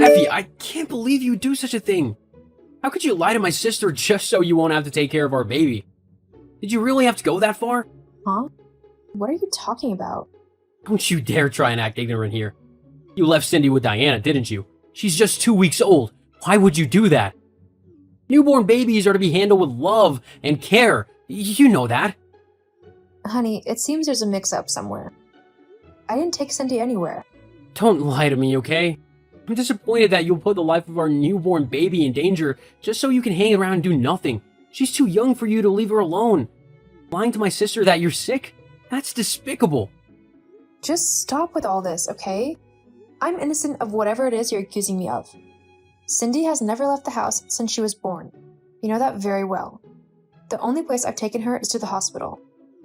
Effie, I can't believe you would do such a thing. How could you lie to my sister just so you won't have to take care of our baby? Did you really have to go that far? Huh? What are you talking about? Don't you dare try and act ignorant here. You left Cindy with Diana, didn't you? She's just 2 weeks old. Why would you do that? Newborn babies are to be handled with love and care. You know that. Honey, it seems there's a mix-up somewhere. I didn't take Cindy anywhere. Don't lie to me, okay? I'm disappointed that you'll put the life of our newborn baby in danger just so you can hang around and do nothing. She's too young for you to leave her alone. Lying to my sister that you're sick? That's despicable. Just stop with all this, okay? I'm innocent of whatever it is you're accusing me of. Cindy has never left the house since she was born. You know that very well. The only place I've taken her is to the hospital.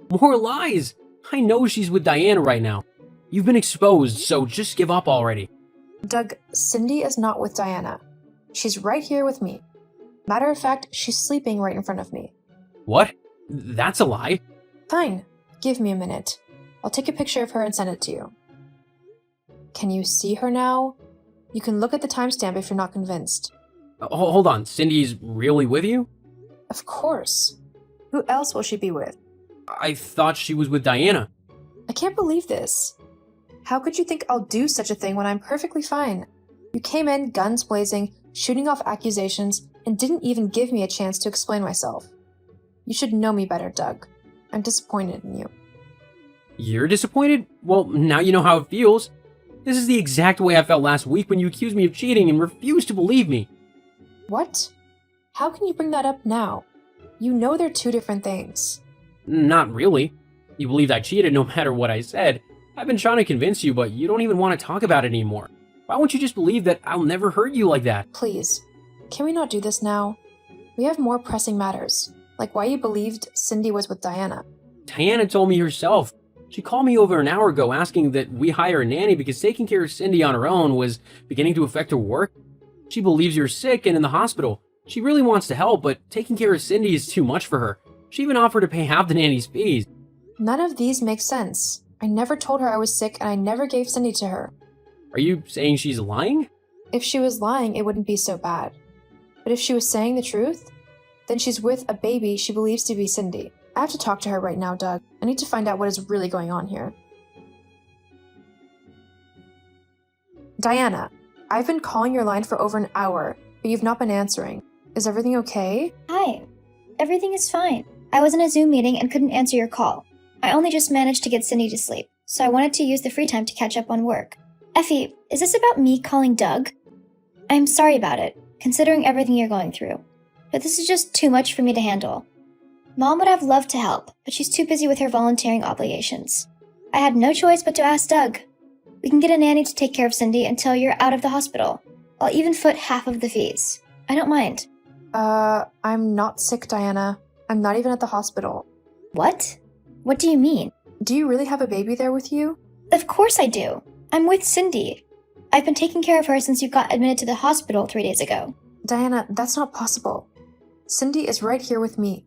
More lies! I know she's with Diana right now. You've been exposed, so just give up already. Doug, Cindy is not with Diana. She's right here with me. Matter of fact, she's sleeping right in front of me. What? That's a lie. Fine. Give me a minute. I'll take a picture of her and send it to you. Can you see her now? You can look at the timestamp if you're not convinced. Hold on, Cindy's really with you? Of course. Who else will she be with? I thought she was with Diana. I can't believe this. How could you think I'll do such a thing when I'm perfectly fine? You came in, guns blazing, shooting off accusations, and didn't even give me a chance to explain myself. You should know me better, Doug. I'm disappointed in you. You're disappointed? Well, now you know how it feels. This is the exact way I felt last week when you accused me of cheating and refused to believe me. What? How can you bring that up now? You know they're two different things. Not really. You believed I cheated no matter what I said. I've been trying to convince you, but you don't even want to talk about it anymore. Why won't you just believe that I'll never hurt you like that? Please, can we not do this now? We have more pressing matters, like why you believed Cindy was with Diana. Diana told me herself. She called me over an hour ago asking that we hire a nanny because taking care of Cindy on her own was beginning to affect her work. She believes you're sick and in the hospital. She really wants to help, but taking care of Cindy is too much for her. She even offered to pay half the nanny's fees. None of these make sense. I never told her I was sick and I never gave Cindy to her. Are you saying she's lying? If she was lying, it wouldn't be so bad. But if she was saying the truth, then she's with a baby she believes to be Cindy. I have to talk to her right now, Doug. I need to find out what is really going on here. Diana, I've been calling your line for over an hour, but you've not been answering. Is everything okay? Hi. Everything is fine. I was in a Zoom meeting and couldn't answer your call. I only just managed to get Cindy to sleep, so I wanted to use the free time to catch up on work. Effie, is this about me calling Doug? I'm sorry about it, considering everything you're going through. But this is just too much for me to handle. Mom would have loved to help, but she's too busy with her volunteering obligations. I had no choice but to ask Doug. We can get a nanny to take care of Cindy until you're out of the hospital. I'll even foot half of the fees. I don't mind. I'm not sick, Diana. I'm not even at the hospital. What? What do you mean? Do you really have a baby there with you? Of course I do. I'm with Cindy. I've been taking care of her since you got admitted to the hospital 3 days ago. Diana, that's not possible. Cindy is right here with me.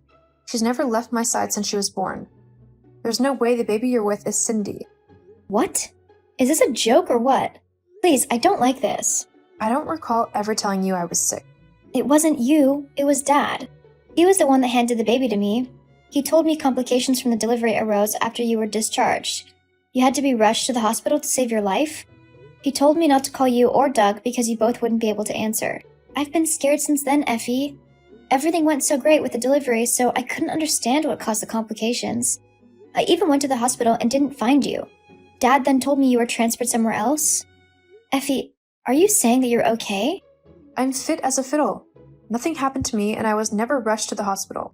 She's never left my side since she was born. There's no way the baby you're with is Cindy. What? Is this a joke or what? Please, I don't like this. I don't recall ever telling you I was sick. It wasn't you, it was Dad. He was the one that handed the baby to me. He told me complications from the delivery arose after you were discharged. You had to be rushed to the hospital to save your life. He told me not to call you or Doug because you both wouldn't be able to answer. I've been scared since then, Effie. Everything went so great with the delivery, so I couldn't understand what caused the complications. I even went to the hospital and didn't find you. Dad then told me you were transferred somewhere else. Effie, are you saying that you're okay? I'm fit as a fiddle. Nothing happened to me and I was never rushed to the hospital.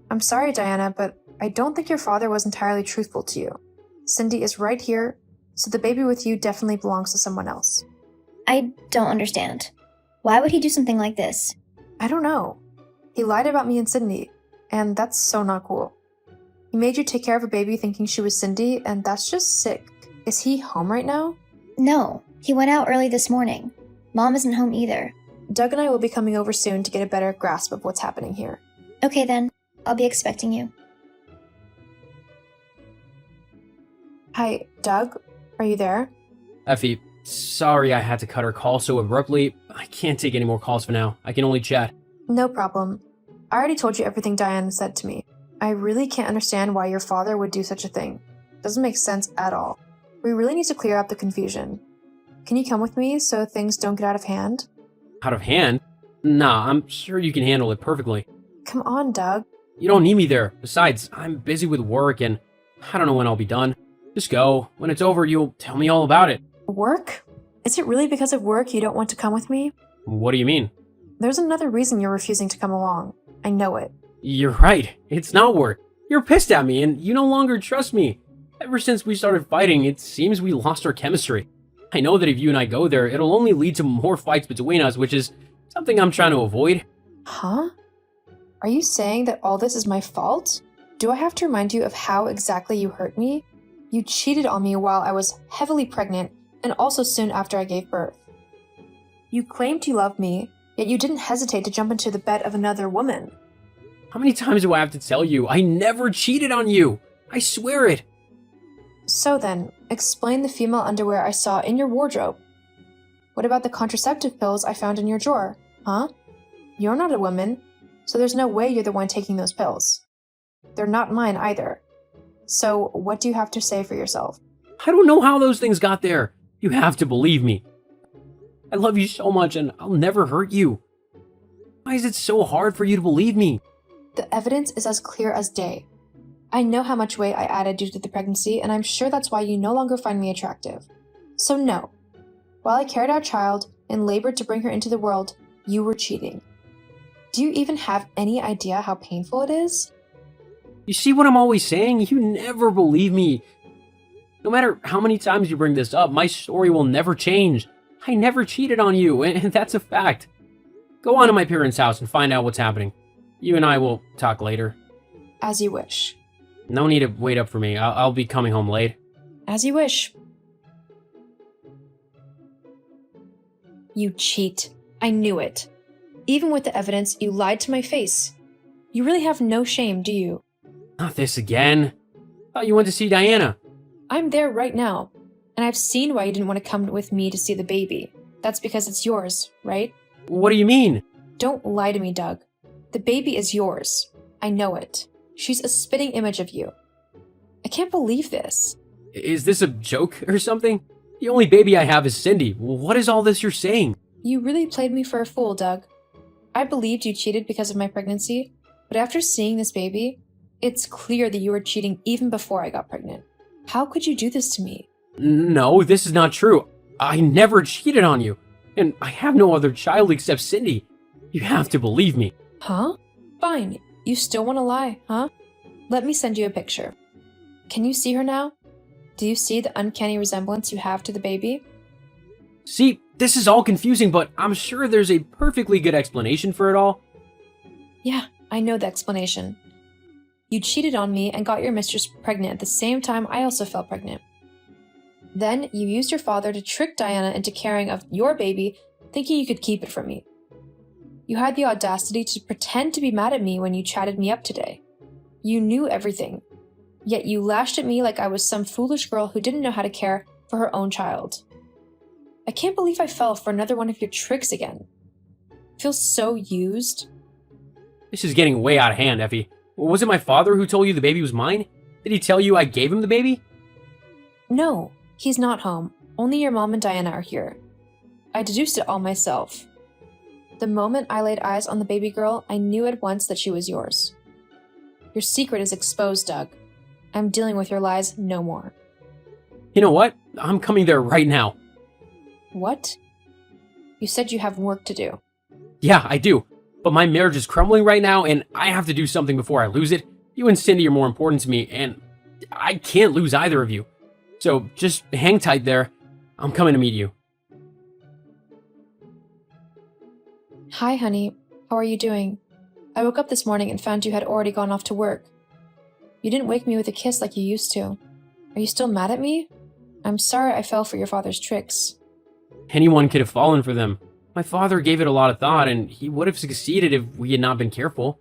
I'm sorry, Diana, but I don't think your father was entirely truthful to you. Cindy is right here, so the baby with you definitely belongs to someone else. I don't understand. Why would he do something like this? I don't know. He lied about me and Cindy, and that's so not cool. He made you take care of a baby thinking she was Cindy, and that's just sick. Is he home right now? No, he went out early this morning. Mom isn't home either. Doug and I will be coming over soon to get a better grasp of what's happening here. Okay then, I'll be expecting you. Hi, Doug? Are you there? Effie, Sorry I had to cut our call so abruptly. I can't take any more calls for now. I can only chat. No problem. I already told you everything Diana said to me. I really can't understand why your father would do such a thing. Doesn't make sense at all. We really need to clear up the confusion. Can you come with me so things don't get out of hand? Out of hand? Nah, I'm sure you can handle it perfectly. Come on, Doug. You don't need me there. Besides, I'm busy with work and I don't know when I'll be done. Just go. When it's over, you'll tell me all about it. Work? Is it really because of work you don't want to come with me? What do you mean? There's another reason you're refusing to come along. I know it. You're right. It's not work. You're pissed at me and you no longer trust me. Ever since we started fighting, it seems we lost our chemistry. I know that if you and I go there, it'll only lead to more fights between us, which is something I'm trying to avoid. Huh? Are you saying that all this is my fault? Do I have to remind you of how exactly you hurt me? You cheated on me while I was heavily pregnant and also soon after I gave birth. You claimed you loved me, yet you didn't hesitate to jump into the bed of another woman. How many times do I have to tell you? I never cheated on you. I swear it. So then, explain the female underwear I saw in your wardrobe. What about the contraceptive pills I found in your drawer, huh? You're not a woman, so there's no way you're the one taking those pills. They're not mine either. So what do you have to say for yourself? I don't know how those things got there. You have to believe me. I love you so much and I'll never hurt you. Why is it so hard for you to believe me? The evidence is as clear as day. I know how much weight I added due to the pregnancy, and I'm sure that's why you no longer find me attractive. So no. While I carried our child and labored to bring her into the world, you were cheating. Do you even have any idea how painful it is? You see what I'm always saying? You never believe me. No matter how many times you bring this up, my story will never change. I never cheated on you, and that's a fact. Go on to my parents' house and find out what's happening. You and I will talk later. As you wish. No need to wait up for me. I'll be coming home late. As you wish. You cheat. I knew it. Even with the evidence, you lied to my face. You really have no shame, do you? Not this again. Thought you went to see Diana. I'm there right now, and I've seen why you didn't want to come with me to see the baby. That's because it's yours, right? What do you mean? Don't lie to me, Doug. The baby is yours. I know it. She's a spitting image of you. I can't believe this. Is this a joke or something? The only baby I have is Cindy. What is all this you're saying? You really played me for a fool, Doug. I believed you cheated because of my pregnancy, but after seeing this baby, it's clear that you were cheating even before I got pregnant. How could you do this to me? No, this is not true. I never cheated on you, and I have no other child except Cindy. You have to believe me. Huh? Fine. You still want to lie, huh? Let me send you a picture. Can you see her now? Do you see the uncanny resemblance you have to the baby? See, this is all confusing, but I'm sure there's a perfectly good explanation for it all. Yeah, I know the explanation. You cheated on me and got your mistress pregnant at the same time I also fell pregnant. Then you used your father to trick Diana into carrying of your baby, thinking you could keep it from me. You had the audacity to pretend to be mad at me when you chatted me up today. You knew everything, yet you lashed at me like I was some foolish girl who didn't know how to care for her own child. I can't believe I fell for another one of your tricks again. I feel so used. This is getting way out of hand, Effie. Was it my father who told you the baby was mine? Did he tell you I gave him the baby? No, he's not home. Only your mom and Diana are here. I deduced it all myself. The moment I laid eyes on the baby girl, I knew at once that she was yours. Your secret is exposed, Doug. I'm dealing with your lies no more. You know what? I'm coming there right now. What? You said you have work to do. Yeah, I do. But my marriage is crumbling right now, and I have to do something before I lose it. You and Cindy are more important to me, and I can't lose either of you. So just hang tight there. I'm coming to meet you. Hi, honey. How are you doing? I woke up this morning and found you had already gone off to work. You didn't wake me with a kiss like you used to. Are you still mad at me? I'm sorry I fell for your father's tricks. Anyone could have fallen for them. My father gave it a lot of thought, and he would have succeeded if we had not been careful.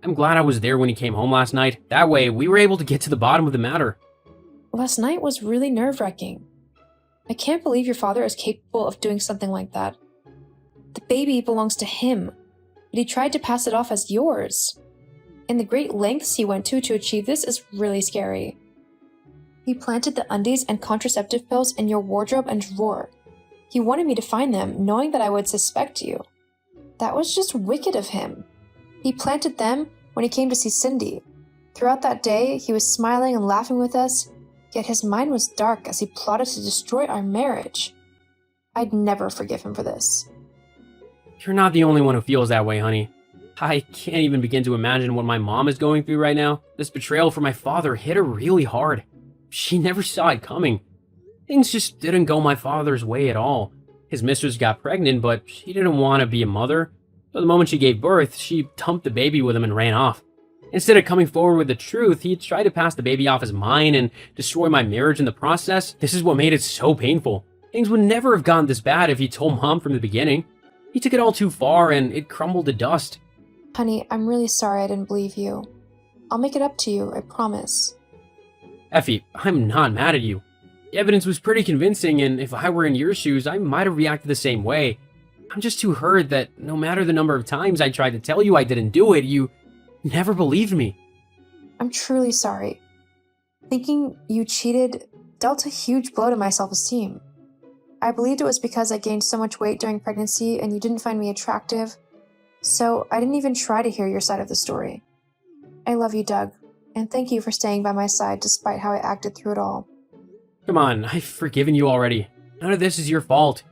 I'm glad I was there when he came home last night. That way, we were able to get to the bottom of the matter. Last night was really nerve-wracking. I can't believe your father is capable of doing something like that. The baby belongs to him, but he tried to pass it off as yours. And the great lengths he went to achieve this is really scary. He planted the undies and contraceptive pills in your wardrobe and drawer. He wanted me to find them, knowing that I would suspect you. That was just wicked of him. He planted them when he came to see Cindy. Throughout that day, he was smiling and laughing with us, yet his mind was dark as he plotted to destroy our marriage. I'd never forgive him for this. You're not the only one who feels that way, honey. I can't even begin to imagine what my mom is going through right now. This betrayal from my father hit her really hard. She never saw it coming. Things just didn't go my father's way at all. His mistress got pregnant, but she didn't want to be a mother. So the moment she gave birth, she dumped the baby with him and ran off. Instead of coming forward with the truth, he tried to pass the baby off as mine and destroy my marriage in the process. This is what made it so painful. Things would never have gone this bad if he told Mom from the beginning. He took it all too far and it crumbled to dust. Honey, I'm really sorry I didn't believe you. I'll make it up to you, I promise. Effie, I'm not mad at you. The evidence was pretty convincing, and if I were in your shoes, I might have reacted the same way. I'm just too hurt that no matter the number of times I tried to tell you I didn't do it, you never believed me. I'm truly sorry. Thinking you cheated dealt a huge blow to my self-esteem. I believed it was because I gained so much weight during pregnancy and you didn't find me attractive, so I didn't even try to hear your side of the story. I love you, Doug, and thank you for staying by my side despite how I acted through it all. Come on, I've forgiven you already. None of this is your fault.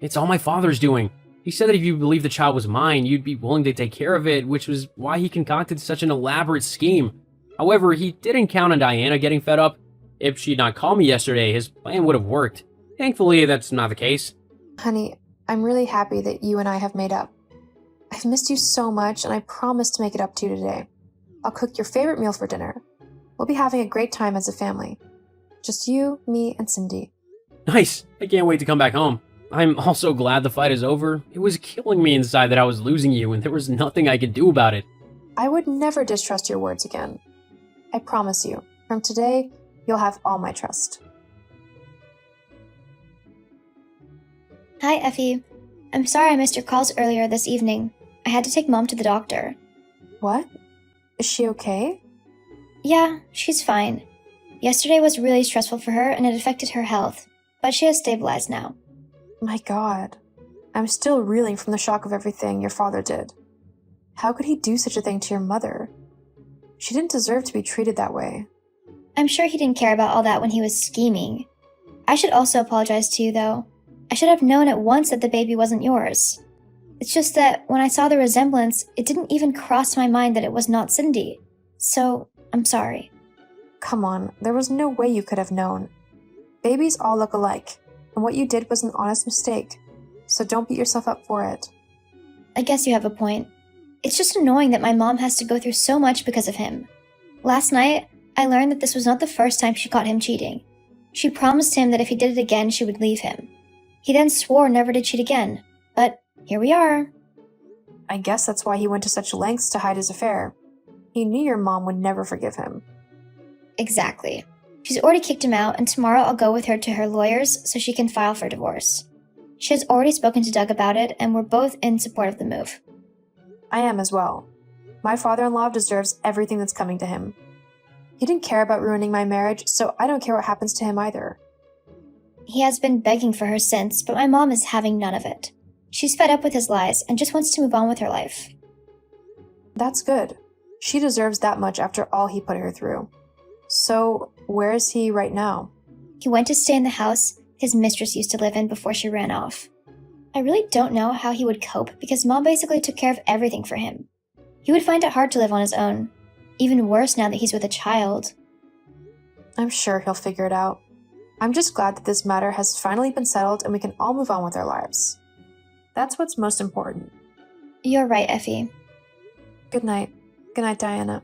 It's all my father's doing. He said that if you believed the child was mine, you'd be willing to take care of it, which was why he concocted such an elaborate scheme. However, he didn't count on Diana getting fed up. If she'd not called me yesterday, his plan would have worked. Thankfully, that's not the case. Honey, I'm really happy that you and I have made up. I've missed you so much, and I promise to make it up to you today. I'll cook your favorite meal for dinner. We'll be having a great time as a family. Just you, me, and Cindy. Nice! I can't wait to come back home. I'm also glad the fight is over. It was killing me inside that I was losing you, and there was nothing I could do about it. I would never distrust your words again. I promise you, from today, you'll have all my trust. Hi, Effie. I'm sorry I missed your calls earlier this evening. I had to take Mom to the doctor. What? Is she okay? Yeah, she's fine. Yesterday was really stressful for her and it affected her health, but she has stabilized now. My God. I'm still reeling from the shock of everything your father did. How could he do such a thing to your mother? She didn't deserve to be treated that way. I'm sure he didn't care about all that when he was scheming. I should also apologize to you, though. I should have known at once that the baby wasn't yours. It's just that when I saw the resemblance, it didn't even cross my mind that it was not Cindy. So, I'm sorry. Come on, there was no way you could have known. Babies all look alike, and what you did was an honest mistake, so don't beat yourself up for it. I guess you have a point. It's just annoying that my mom has to go through so much because of him. Last night, I learned that this was not the first time she caught him cheating. She promised him that if he did it again, she would leave him. He then swore never to cheat again, but here we are. I guess that's why he went to such lengths to hide his affair. He knew your mom would never forgive him. Exactly. She's already kicked him out, and tomorrow I'll go with her to her lawyers so she can file for divorce. She has already spoken to Doug about it, and we're both in support of the move. I am as well. My father-in-law deserves everything that's coming to him. He didn't care about ruining my marriage, so I don't care what happens to him either. He has been begging for her since, but my mom is having none of it. She's fed up with his lies and just wants to move on with her life. That's good. She deserves that much after all he put her through. So, where is he right now? He went to stay in the house his mistress used to live in before she ran off. I really don't know how he would cope because Mom basically took care of everything for him. He would find it hard to live on his own. Even worse now that he's with a child. I'm sure he'll figure it out. I'm just glad that this matter has finally been settled and we can all move on with our lives. That's what's most important. You're right, Effie. Good night. Good night, Diana.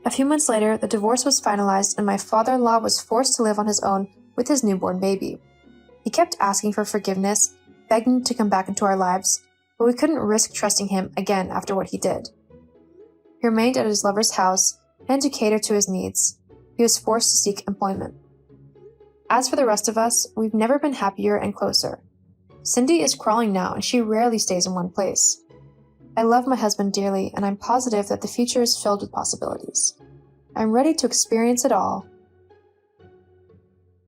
A few months later, the divorce was finalized and my father-in-law was forced to live on his own with his newborn baby. He kept asking for forgiveness, begging to come back into our lives, but we couldn't risk trusting him again after what he did. He remained at his lover's house, and to cater to his needs, he was forced to seek employment. As for the rest of us, we've never been happier and closer. Cindy is crawling now, and she rarely stays in one place. I love my husband dearly, and I'm positive that the future is filled with possibilities. I'm ready to experience it all